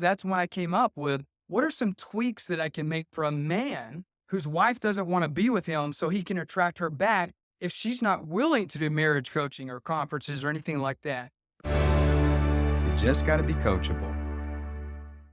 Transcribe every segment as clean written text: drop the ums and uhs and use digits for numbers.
That's when I came up with, what are some tweaks that I can make for a man whose wife doesn't want to be with him so he can attract her back if she's not willing to do marriage coaching or conferences or anything like that? You just got to be coachable.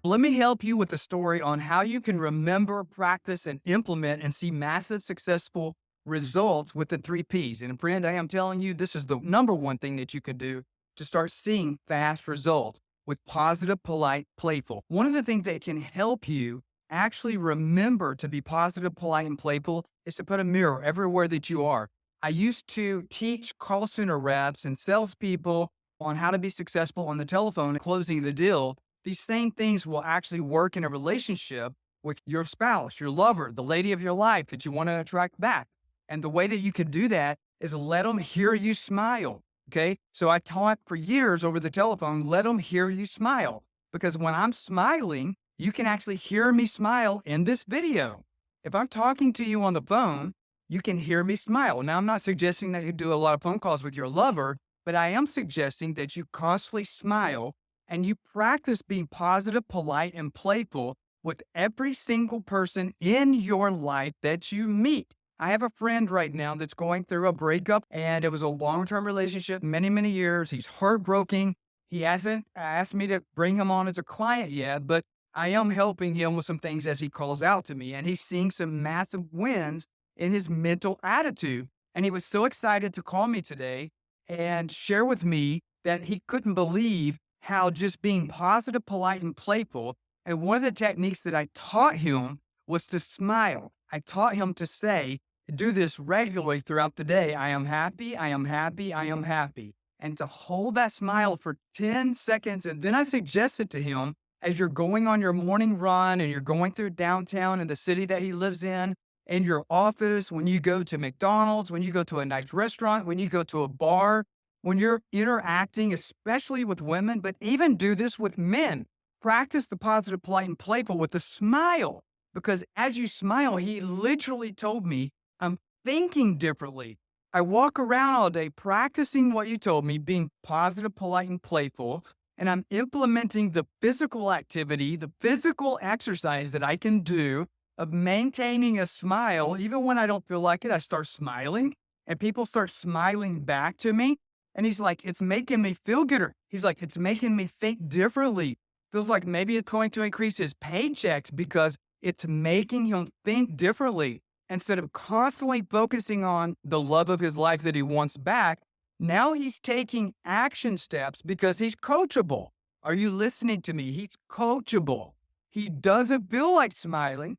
Let me help you with a story on how you can remember, practice, and implement and see massive successful results with the 3 Ps. And friend, I am telling you, this is the number one thing that you can do to start seeing fast results with positive, polite, playful. One of the things that can help you actually remember to be positive, polite, and playful is to put a mirror everywhere that you are. I used to teach call center reps and salespeople on how to be successful on the telephone and closing the deal. These same things will actually work in a relationship with your spouse, your lover, the lady of your life that you want to attract back. And the way that you can do that is let them hear you smile. Okay. So I taught for years over the telephone, let them hear you smile. Because when I'm smiling, you can actually hear me smile in this video. If I'm talking to you on the phone, you can hear me smile. Now, I'm not suggesting that you do a lot of phone calls with your lover, but I am suggesting that you constantly smile and you practice being positive, polite, and playful with every single person in your life that you meet. I have a friend right now that's going through a breakup, and it was a long-term relationship, many, many years. He's heartbroken. He hasn't asked me to bring him on as a client yet, but I am helping him with some things as he calls out to me, and he's seeing some massive wins in his mental attitude. And he was so excited to call me today and share with me that he couldn't believe how just being positive, polite, and playful. And one of the techniques that I taught him was to smile. I taught him to say, do this regularly throughout the day. I am happy. I am happy. I am happy. And to hold that smile for 10 seconds. And then I suggested to him, as you're going on your morning run and you're going through downtown in the city that he lives in your office, when you go to McDonald's, when you go to a nice restaurant, when you go to a bar, when you're interacting, especially with women, but even do this with men. Practice the positive, polite, and playful with a smile. Because as you smile, he literally told me, I'm thinking differently. I walk around all day practicing what you told me, being positive, polite, and playful. And I'm implementing the physical activity, the physical exercise that I can do of maintaining a smile. Even when I don't feel like it, I start smiling and people start smiling back to me. And he's like, it's making me feel gooder. He's like, it's making me think differently. Feels like maybe it's going to increase his paychecks because it's making him think differently. Instead of constantly focusing on the love of his life that he wants back, now he's taking action steps because he's coachable. Are you listening to me? He's coachable. He doesn't feel like smiling.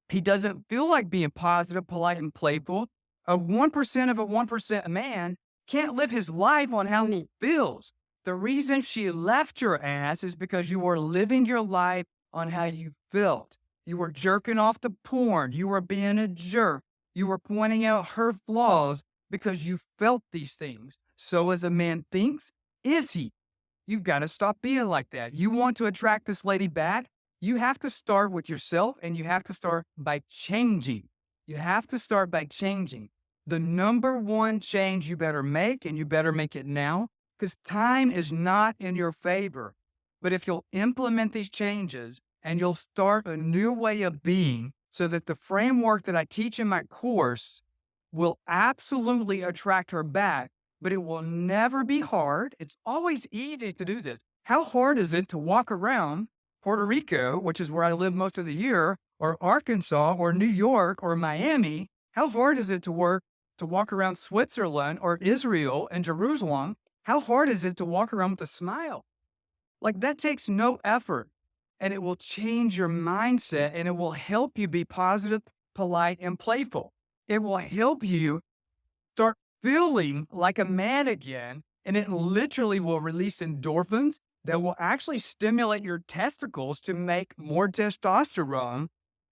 He doesn't feel like being positive, polite, and playful. A 1% of a 1% man can't live his life on how he feels. The reason she left your ass is because you were living your life on how you felt. You were jerking off to porn. You were being a jerk. You were pointing out her flaws because you felt these things. So as a man thinks, is he? You've got to stop being like that. You want to attract this lady back? You have to start with yourself and you have to start by changing. You have to start by changing. The number one change you better make, and you better make it now, because time is not in your favor. But if you'll implement these changes and you'll start a new way of being so that the framework that I teach in my course will absolutely attract her back, but it will never be hard. It's always easy to do this. How hard is it to walk around Puerto Rico, which is where I live most of the year, or Arkansas, or New York, or Miami? How hard is it to walk around Switzerland or Israel and Jerusalem? How hard is it to walk around with a smile? Like, that takes no effort, and it will change your mindset, and it will help you be positive, polite, and playful. It will help you start feeling like a man again, and it literally will release endorphins that will actually stimulate your testicles to make more testosterone.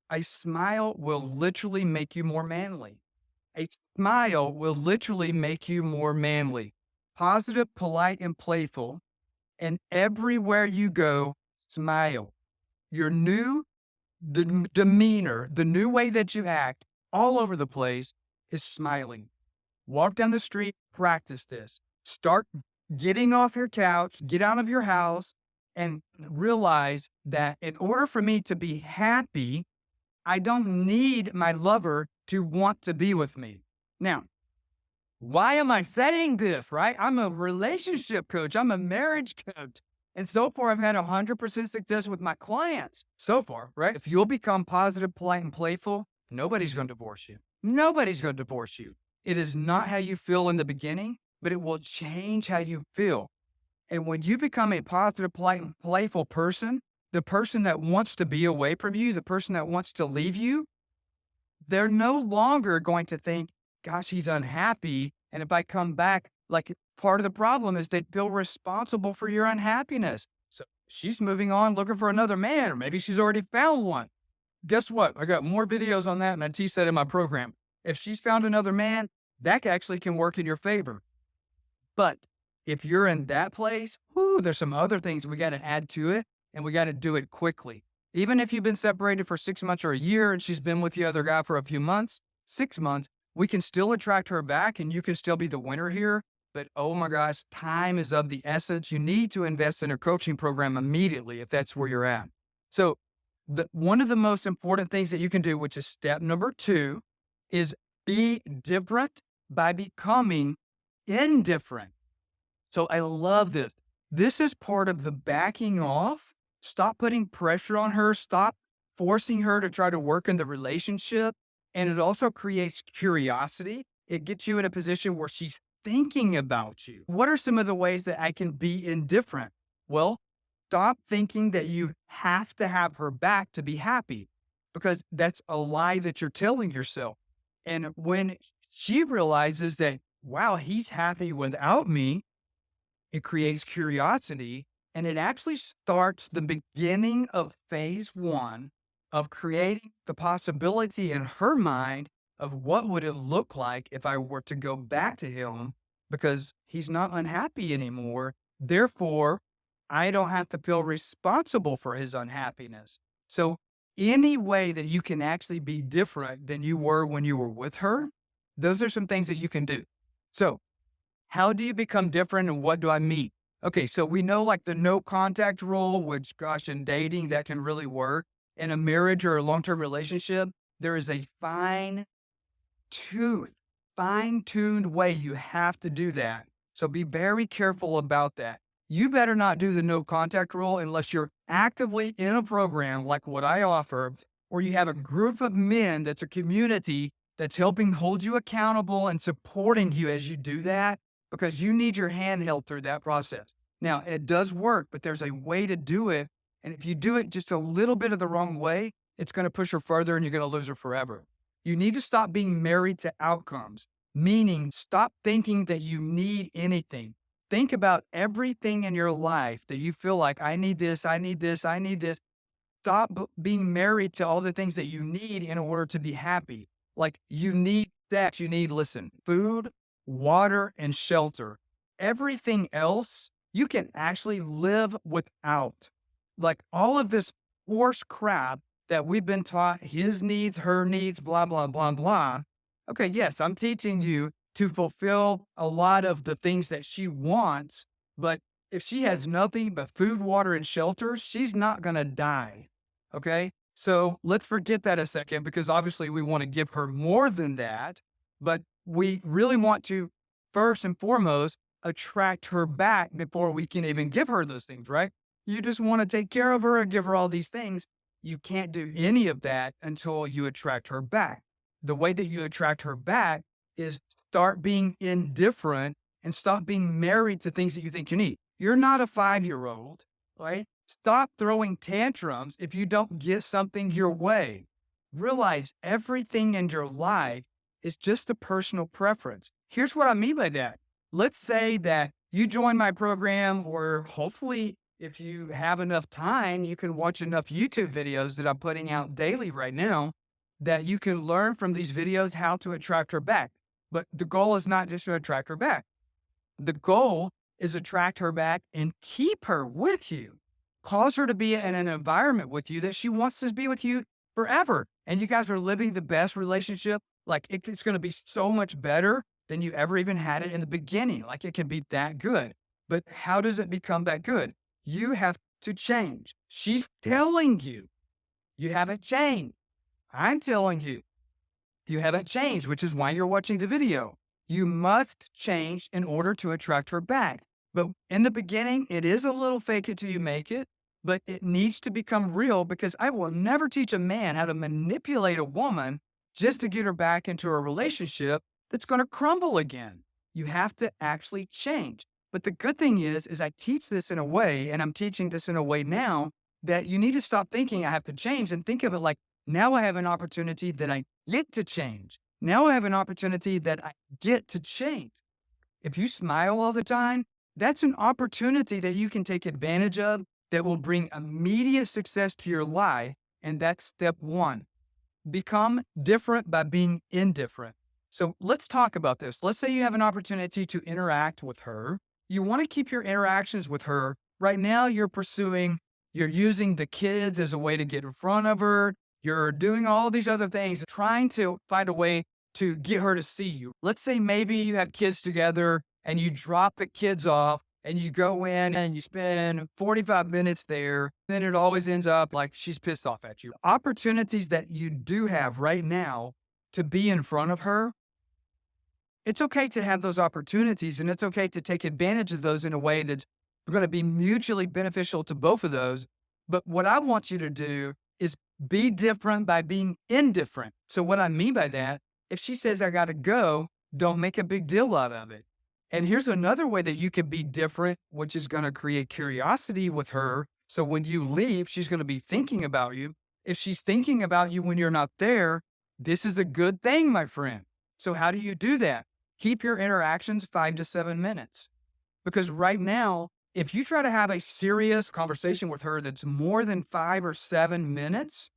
A smile will literally make you more manly. A smile will literally make you more manly. Positive, polite, and playful. And everywhere you go, smile. Your new demeanor, the new way that you act all over the place is smiling. Walk down the street, practice this. Start getting off your couch, get out of your house, and realize that in order for me to be happy, I don't need my lover to want to be with me. Now, why am I saying this, right? I'm a relationship coach. I'm a marriage coach. And so far, I've had 100% success with my clients so far, right? If you'll become positive, polite, and playful, nobody's going to divorce you. Nobody's going to divorce you. It is not how you feel in the beginning, but it will change how you feel. And when you become a positive, polite, and playful person, the person that wants to be away from you, the person that wants to leave you, they're no longer going to think, gosh, he's unhappy. And if I come back, like part of the problem is they feel responsible for your unhappiness. So she's moving on looking for another man, or maybe she's already found one. Guess what? I got more videos on that, and I teach that in my program. If she's found another man, that actually can work in your favor. But if you're in that place, there's some other things we got to add to it, and we got to do it quickly. Even if you've been separated for 6 months or a year and she's been with the other guy for a few months, 6 months, we can still attract her back and you can still be the winner here. But oh my gosh, time is of the essence. You need to invest in a coaching program immediately if that's where you're at. So one of the most important things that you can do, which is step number 2, is be different by becoming indifferent. So I love this. This is part of the backing off. Stop putting pressure on her. Stop forcing her to try to work in the relationship. And it also creates curiosity. It gets you in a position where she's thinking about you. What are some of the ways that I can be indifferent? Well, stop thinking that you have to have her back to be happy, because that's a lie that you're telling yourself. And when she realizes that, wow, he's happy without me, it creates curiosity, and it actually starts the beginning of phase 1 of creating the possibility in her mind of what would it look like if I were to go back to him, because he's not unhappy anymore. Therefore, I don't have to feel responsible for his unhappiness. So any way that you can actually be different than you were when you were with her, those are some things that you can do. So how do you become different, and what do I mean? Okay, so we know like the no contact rule, which gosh, in dating, that can really work. In a marriage or a long-term relationship, there is a fine-tuned way you have to do that. So be very careful about that. You better not do the no contact rule unless you're actively in a program like what I offer, or you have a group of men that's a community that's helping hold you accountable and supporting you as you do that, because you need your hand held through that process. Now, it does work, but there's a way to do it. And if you do it just a little bit of the wrong way, it's going to push her further and you're going to lose her forever. You need to stop being married to outcomes, meaning stop thinking that you need anything. Think about everything in your life that you feel like, I need this, I need this, I need this. Stop being married to all the things that you need in order to be happy. Like you need sex, you need, listen, food, water, and shelter. Everything else you can actually live without. Like all of this horse crap that we've been taught, his needs, her needs, blah, blah, blah, blah. Okay, yes, I'm teaching you to fulfill a lot of the things that she wants, but if she has nothing but food, water, and shelter, she's not going to die. Okay, so let's forget that a second, because obviously we want to give her more than that, but we really want to first and foremost attract her back before we can even give her those things, right? You just want to take care of her and give her all these things. You can't do any of that until you attract her back. The way that you attract her back is start being indifferent and stop being married to things that you think you need. You're not a 5-year-old, right? Stop throwing tantrums if you don't get something your way. Realize everything in your life is just a personal preference. Here's what I mean by that. Let's say that you join my program, or hopefully if you have enough time, you can watch enough YouTube videos that I'm putting out daily right now that you can learn from these videos how to attract her back. But the goal is not just to attract her back. The goal is attract her back and keep her with you. Cause her to be in an environment with you that she wants to be with you forever. And you guys are living the best relationship. Like it's going to be so much better than you ever even had it in the beginning. Like it can be that good. But how does it become that good? You have to change. She's telling you, you haven't changed. I'm telling you, you haven't changed, which is why you're watching the video. You must change in order to attract her back. But in the beginning, it is a little fake it till you make it, but it needs to become real because I will never teach a man how to manipulate a woman just to get her back into a relationship that's going to crumble again. You have to actually change. But the good thing is I teach this in a way, and I'm teaching this in a way now that you need to stop thinking I have to change and think of it like, now I have an opportunity that I get to change. Now I have an opportunity that I get to change. If you smile all the time, that's an opportunity that you can take advantage of that will bring immediate success to your life. And that's step one. Become different by being indifferent. So let's talk about this. Let's say you have an opportunity to interact with her. You want to keep your interactions with her. Right now, you're using the kids as a way to get in front of her. You're doing all these other things, trying to find a way to get her to see you. Let's say maybe you have kids together and you drop the kids off and you go in and you spend 45 minutes there. Then it always ends up like she's pissed off at you. Opportunities that you do have right now to be in front of her, it's okay to have those opportunities and it's okay to take advantage of those in a way that's going to be mutually beneficial to both of those. But what I want you to do is be different by being indifferent. So what I mean by that, if she says, I got to go, don't make a big deal out of it. And here's another way that you can be different, which is going to create curiosity with her. So when you leave, she's going to be thinking about you. If she's thinking about you when you're not there, this is a good thing, my friend. So how do you do that? Keep your interactions 5 to 7 minutes. Because right now, if you try to have a serious conversation with her that's more than 5 or 7 minutes,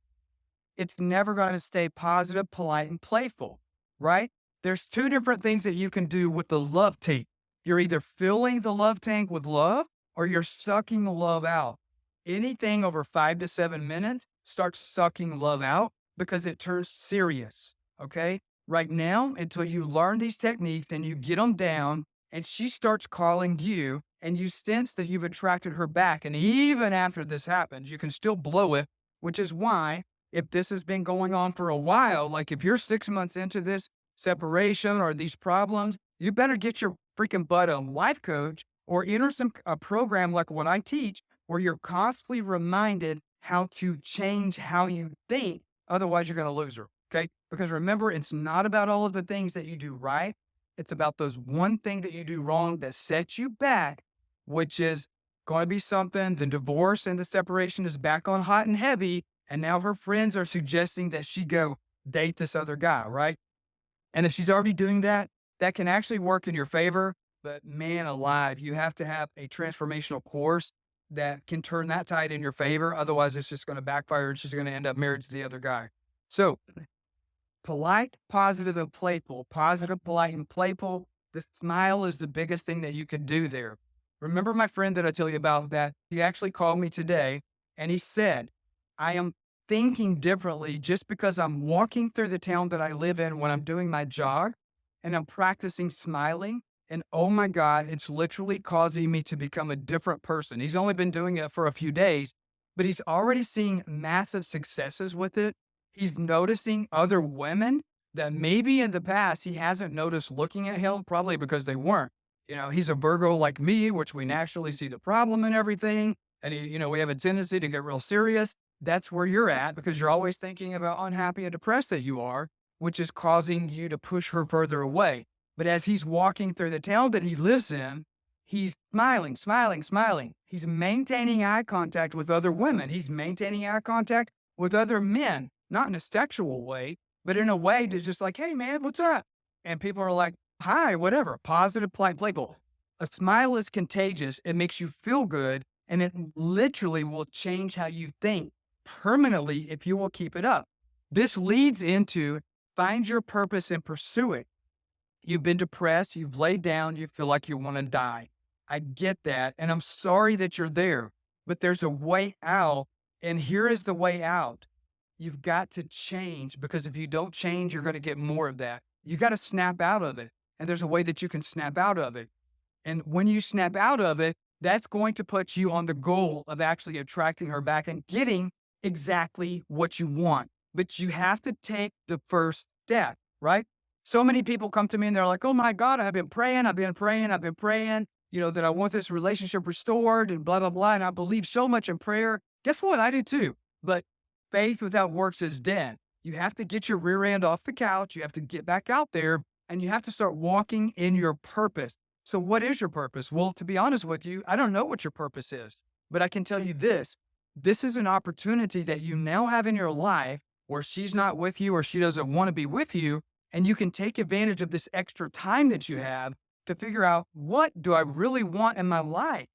it's never going to stay positive, polite, and playful, right? There's 2 different things that you can do with the love tank. You're either filling the love tank with love or you're sucking the love out. Anything over 5 to 7 minutes starts sucking love out because it turns serious, okay? Right now, until you learn these techniques and you get them down and she starts calling you and you sense that you've attracted her back. And even after this happens, you can still blow it, which is why if this has been going on for a while, like if you're 6 months into this separation or these problems, you better get your freaking butt a life coach or enter a program like what I teach where you're constantly reminded how to change how you think. Otherwise, you're going to lose her. Okay. Because remember, it's not about all of the things that you do right. It's about those one thing that you do wrong that sets you back, which is going to be something. The divorce and the separation is back on hot and heavy. And now her friends are suggesting that she go date this other guy, right? And if she's already doing that, that can actually work in your favor. But man alive, you have to have a transformational course that can turn that tide in your favor. Otherwise, it's just going to backfire and she's going to end up married to the other guy. So polite, positive, and playful. Positive, polite, and playful. The smile is the biggest thing that you can do there. Remember my friend that I tell you about that? He actually called me today and he said, I am thinking differently just because I'm walking through the town that I live in when I'm doing my jog and I'm practicing smiling. And oh my God, it's literally causing me to become a different person. He's only been doing it for a few days, but he's already seeing massive successes with it. He's noticing other women that maybe in the past he hasn't noticed looking at him, probably because they weren't. You know, he's a Virgo like me, which we naturally see the problem in everything. And, we have a tendency to get real serious. That's where you're at because you're always thinking about unhappy and depressed that you are, which is causing you to push her further away. But as he's walking through the town that he lives in, he's smiling, smiling, smiling. He's maintaining eye contact with other women. He's maintaining eye contact with other men, not in a sexual way, but in a way to just like, hey man, what's up? And people are like, hi, whatever, positive, polite, playful. A smile is contagious. It makes you feel good. And it literally will change how you think permanently if you will keep it up. This leads into find your purpose and pursue it. You've been depressed, you've laid down, you feel like you want to die. I get that. And I'm sorry that you're there, but there's a way out. And here is the way out. You've got to change because if you don't change, you're going to get more of that. You got to snap out of it. And there's a way that you can snap out of it. And when you snap out of it, that's going to put you on the goal of actually attracting her back and getting exactly what you want. But you have to take the first step, right? So many people come to me and they're like, oh my God, I've been praying, that I want this relationship restored and blah, blah, blah. And I believe so much in prayer. Guess what? I do too. But faith without works is dead. You have to get your rear end off the couch. You have to get back out there and you have to start walking in your purpose. So what is your purpose? Well, to be honest with you, I don't know what your purpose is, but I can tell you this. This is an opportunity that you now have in your life where she's not with you or she doesn't want to be with you. And you can take advantage of this extra time that you have to figure out, what do I really want in my life?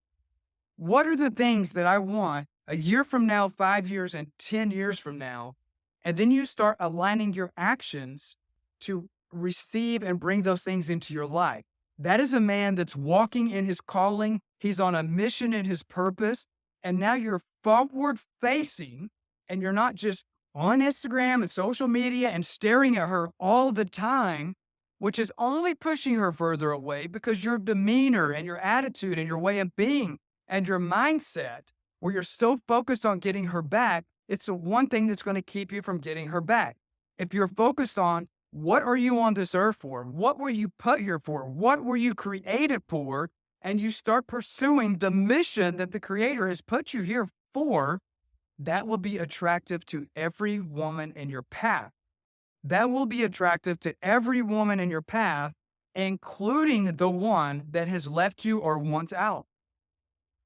What are the things that I want a year from now, 5 years, and 10 years from now? And then you start aligning your actions to receive and bring those things into your life. That is a man that's walking in his calling. He's on a mission in his purpose. And now you're forward facing and you're not just on Instagram and social media and staring at her all the time, which is only pushing her further away because your demeanor and your attitude and your way of being and your mindset, where you're so focused on getting her back, it's the one thing that's going to keep you from getting her back. If you're focused on, what are you on this earth for? What were you put here for? What were you created for? And you start pursuing the mission that the Creator has put you here for, that will be attractive to every woman in your path. That will be attractive to every woman in your path, including the one that has left you or wants out.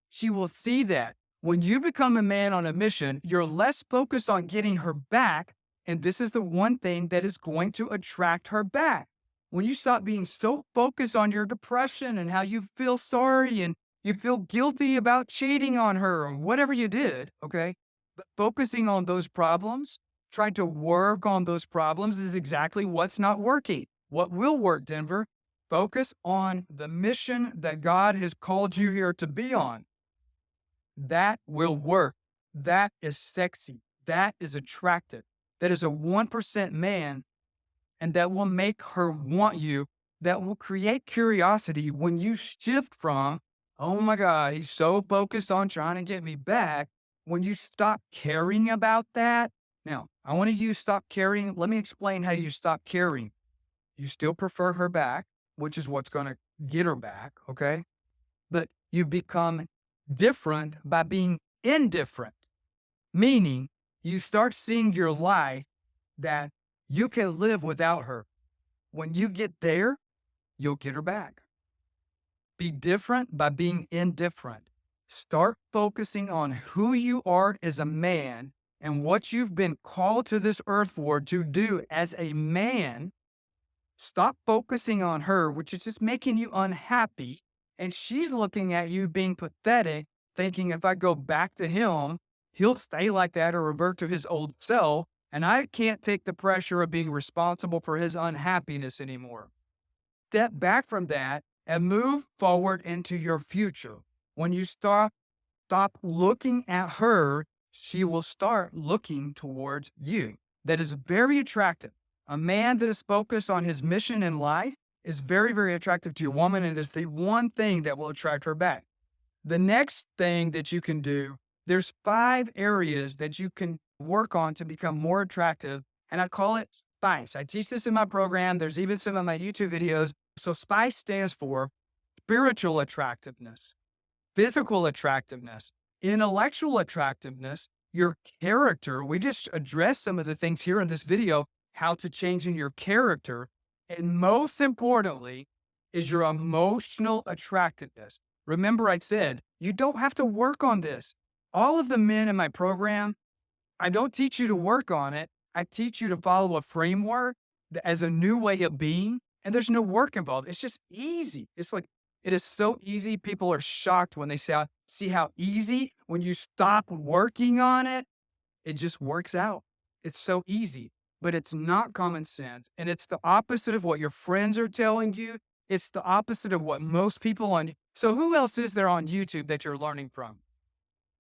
She will see that. When you become a man on a mission, you're less focused on getting her back. And this is the one thing that is going to attract her back. When you stop being so focused on your depression and how you feel sorry and you feel guilty about cheating on her or whatever you did, okay? But focusing on those problems, trying to work on those problems is exactly what's not working. What will work, Denver? Focus on the mission that God has called you here to be on. That will work. That is sexy. That is attractive. That is a 1% man, and that will make her want you. That will create curiosity when you shift from, oh my God, he's so focused on trying to get me back. When you stop caring about that. Now, I want to use stop caring. Let me explain how you stop caring. You still prefer her back, which is what's going to get her back, okay? But you become different by being indifferent, meaning you start seeing your life that you can live without her. When you get there, you'll get her back. Be different by being indifferent. Start focusing on who you are as a man and what you've been called to this earth for to do as a man. Stop focusing on her, which is just making you unhappy. And she's looking at you being pathetic, thinking if I go back to him, he'll stay like that or revert to his old self. And I can't take the pressure of being responsible for his unhappiness anymore. Step back from that and move forward into your future. When you stop looking at her, she will start looking towards you. That is very attractive. A man that is focused on his mission in life is very, very attractive to your woman, and is the one thing that will attract her back. The next thing that you can do, there's 5 areas that you can work on to become more attractive, and I call it SPICE. I teach this in my program. There's even some of my YouTube videos. So SPICE stands for spiritual attractiveness, physical attractiveness, intellectual attractiveness, your character. We just addressed some of the things here in this video, how to change in your character. And most importantly is your emotional attractiveness. Remember, I said, you don't have to work on this. All of the men in my program, I don't teach you to work on it. I teach you to follow a framework as a new way of being. And there's no work involved. It's just easy. It's like, it is so easy. People are shocked when they see how easy, when you stop working on it, it just works out. It's so easy, but it's not common sense. And it's the opposite of what your friends are telling you. It's the opposite of what most people on. So who else is there on YouTube that you're learning from?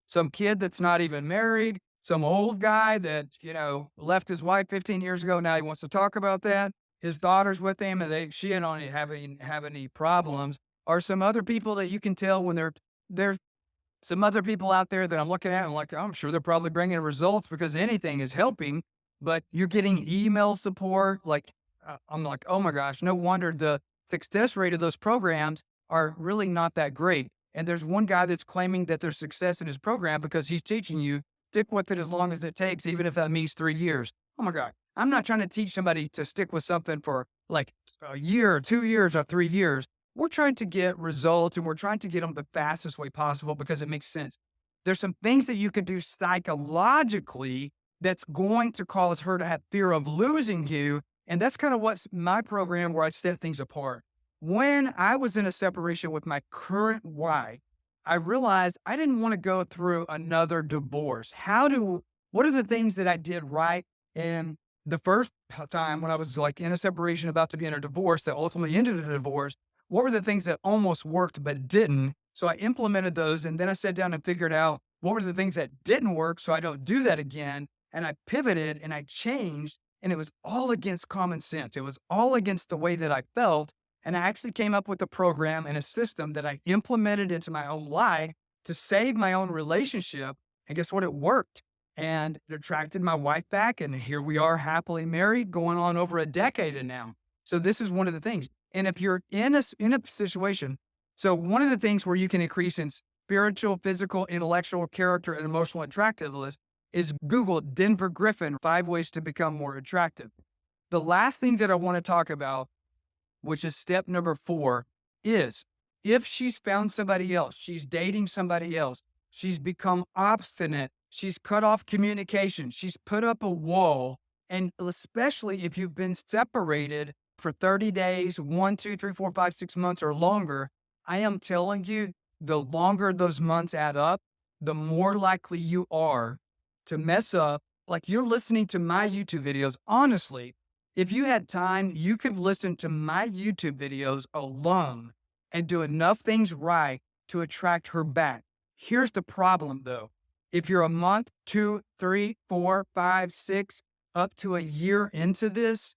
Some kid that's not even married, some old guy that, left his wife 15 years ago. Now he wants to talk about that. His daughter's with him and she didn't have any problems. Or some other people that you can tell when they're there's some other people out there that I'm looking at and like, I'm sure they're probably bringing results because anything is helping, but you're getting email support. Like, I'm like, oh my gosh, no wonder the success rate of those programs are really not that great. And there's one guy that's claiming that there's success in his program because he's teaching you stick with it as long as it takes, even if that means 3 years. Oh my God. I'm not trying to teach somebody to stick with something for like a year or 2 years or 3 years. We're trying to get results and we're trying to get them the fastest way possible because it makes sense. There's some things that you can do psychologically that's going to cause her to have fear of losing you. And that's kind of what's my program where I set things apart. When I was in a separation with my current wife, I realized I didn't want to go through another divorce. What are the things that I did right? And the first time when I was like in a separation about to be in a divorce that ultimately ended in a divorce, what were the things that almost worked but didn't? So I implemented those and then I sat down and figured out what were the things that didn't work so I don't do that again. And I pivoted and I changed and it was all against common sense. It was all against the way that I felt. And I actually came up with a program and a system that I implemented into my own life to save my own relationship. And guess what? It worked. And it attracted my wife back. And here we are happily married, going on over a decade now. So this is one of the things. And if you're in a situation, so one of the things where you can increase in spiritual, physical, intellectual, character, and emotional attractiveness is Google Denver Griffin, 5 ways to become more attractive. The last thing that I want to talk about, which is step number 4, is if she's found somebody else, she's dating somebody else, she's become obstinate, she's cut off communication, she's put up a wall, and especially if you've been separated for 30 days, 1, 2, 3, 4, 5, 6 months or longer, I am telling you, the longer those months add up, the more likely you are to mess up. Like you're listening to my YouTube videos. Honestly, if you had time, you could listen to my YouTube videos alone and do enough things right to attract her back. Here's the problem though. If you're a month, 2, 3, 4, 5, 6, up to a year into this,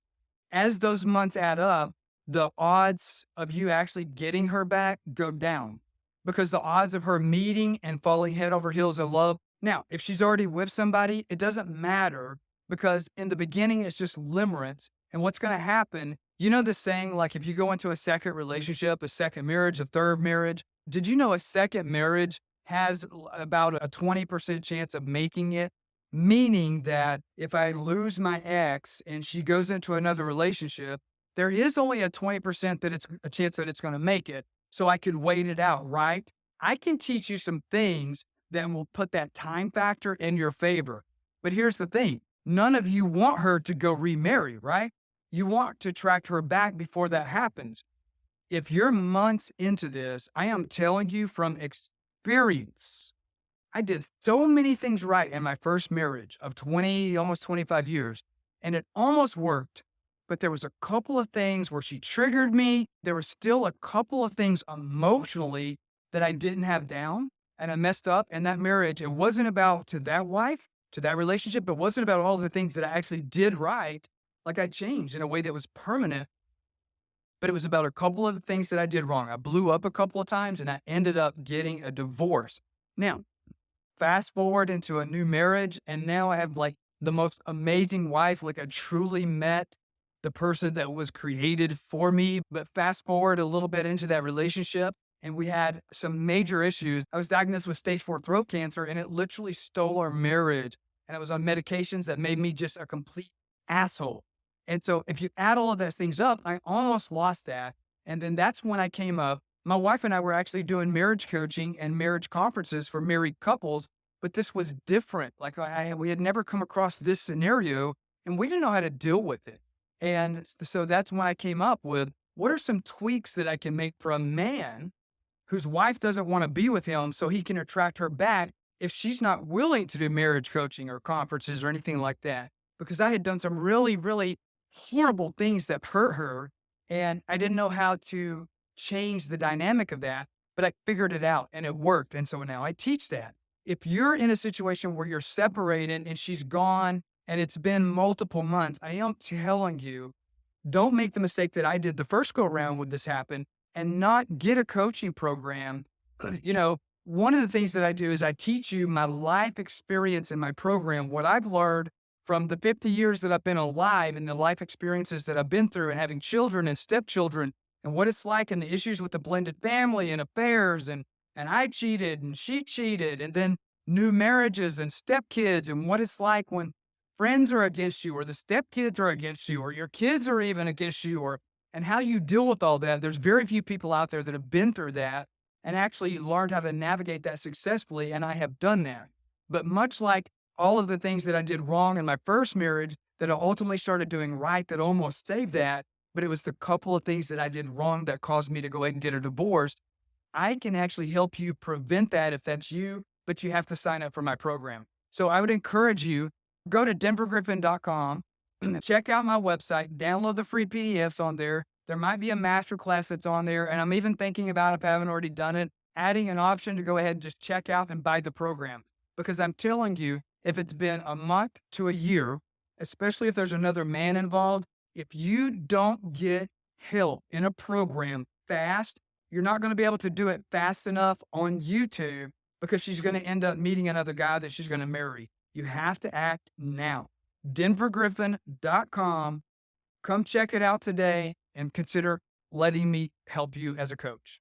as those months add up, the odds of you actually getting her back go down because the odds of her meeting and falling head over heels in love. Now, if she's already with somebody, it doesn't matter because in the beginning, it's just limerence. And what's going to happen, you know, the saying, like if you go into a second relationship, a second marriage, a third marriage, did you know a second marriage has about a 20% chance of making it? Meaning that if I lose my ex and she goes into another relationship, there is only a 20% that it's a chance that it's going to make it. So I could wait it out, right? I can teach you some things that will put that time factor in your favor. But here's the thing. None of you want her to go remarry, right? You want to attract her back before that happens. If you're months into this, I am telling you from experience, I did so many things right in my first marriage of 20, almost 25 years, and it almost worked. But there was a couple of things where she triggered me. There was still a couple of things emotionally that I didn't have down and I messed up. And that marriage, it wasn't about to that wife, to that relationship. It wasn't about all the things that I actually did right. Like I changed in a way that was permanent, but it was about a couple of the things that I did wrong. I blew up a couple of times and I ended up getting a divorce. Now, fast forward into a new marriage, and now I have like the most amazing wife. Like I truly met the person that was created for me. But fast forward a little bit into that relationship, and we had some major issues. I was diagnosed with stage 4 throat cancer, and it literally stole our marriage. And I was on medications that made me just a complete asshole. And so if you add all of those things up, I almost lost that. And then that's when I came up. My wife and I were actually doing marriage coaching and marriage conferences for married couples, but this was different. Like we had never come across this scenario and we didn't know how to deal with it. And so that's when I came up with what are some tweaks that I can make for a man whose wife doesn't want to be with him so he can attract her back if she's not willing to do marriage coaching or conferences or anything like that. Because I had done some really, really horrible things that hurt her and I didn't know how to change the dynamic of that, but I figured it out and it worked. And so now I teach that. If you're in a situation where you're separated and she's gone and it's been multiple months, I am telling you, don't make the mistake that I did the first go around when this happened and not get a coaching program. You know, one of the things that I do is I teach you my life experience in my program, what I've learned from the 50 years that I've been alive and the life experiences that I've been through and having children and stepchildren and what it's like and the issues with the blended family and affairs and I cheated and she cheated and then new marriages and stepkids and what it's like when friends are against you or the stepkids are against you or your kids are even against you or and how you deal with all that. There's very few people out there that have been through that and actually learned how to navigate that successfully. And I have done that. But much like all of the things that I did wrong in my first marriage that I ultimately started doing right that almost saved that, but it was the couple of things that I did wrong that caused me to go ahead and get a divorce. I can actually help you prevent that if that's you, but you have to sign up for my program. So I would encourage you, go to denvergriffin.com, check out my website, download the free PDFs on there. There might be a masterclass that's on there. And I'm even thinking about, if I haven't already done it, adding an option to go ahead and just check out and buy the program. Because I'm telling you, if it's been a month to a year, especially if there's another man involved, if you don't get help in a program fast, you're not going to be able to do it fast enough on YouTube because she's going to end up meeting another guy that she's going to marry. You have to act now. denvergriffin.com. Come check it out today and consider letting me help you as a coach.